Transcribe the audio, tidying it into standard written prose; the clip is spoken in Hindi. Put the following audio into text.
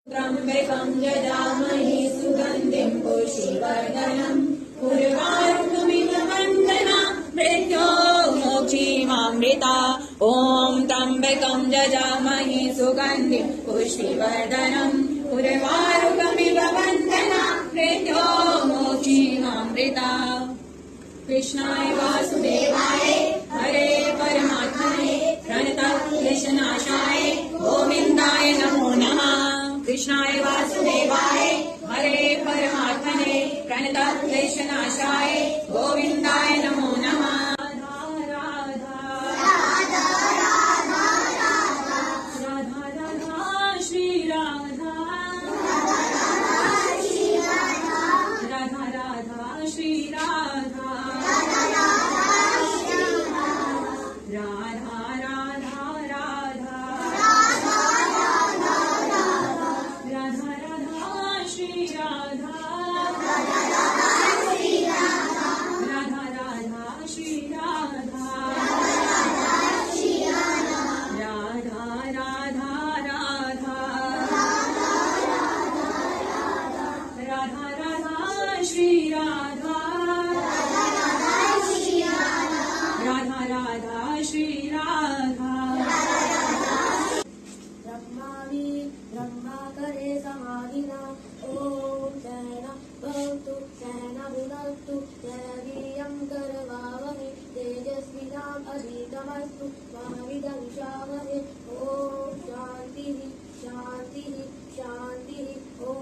त्र्यम्बकं यजामहे सुगन्धिं पुष्टिवर्धनम् उर्वारुकमिव वन्दना मृत्योर्मुक्षीमामृता ॐ त्र्यम्बकं यजामहे सुगन्धिं पुष्टिवर्धनम् उर्वारुकमिव वन्दना मृत्योर्मुक्षीमामृता। कृष्णाय वासुदेवाय हरे परमात्मने प्रणतक्लेशनाशाय गोविन्दाय नमो नमः। कृष्णाय वासुदेवाय हरे परमात्मने प्रणतक्लेशनाशाय गोविन्दाय नमो नमः। राधा राधा श्री राधा राधा राधा श्री राधा राधा राधा राधा राधा राधा श्री राधा राधा राधा श्री राधा राधा राधा राधा राधा राधा श्री राधा राधा राधा श्री राधा। ब्रह्मावि ब्रह्माकरे समाधिना ॐ सहना भवतु सहना भुनक्तु वीर्यं करवावहै तेजस्विनामधीतमस्तु मा विद्विषावहै ॐ शान्तिः शान्तिः शान्तिः ॐ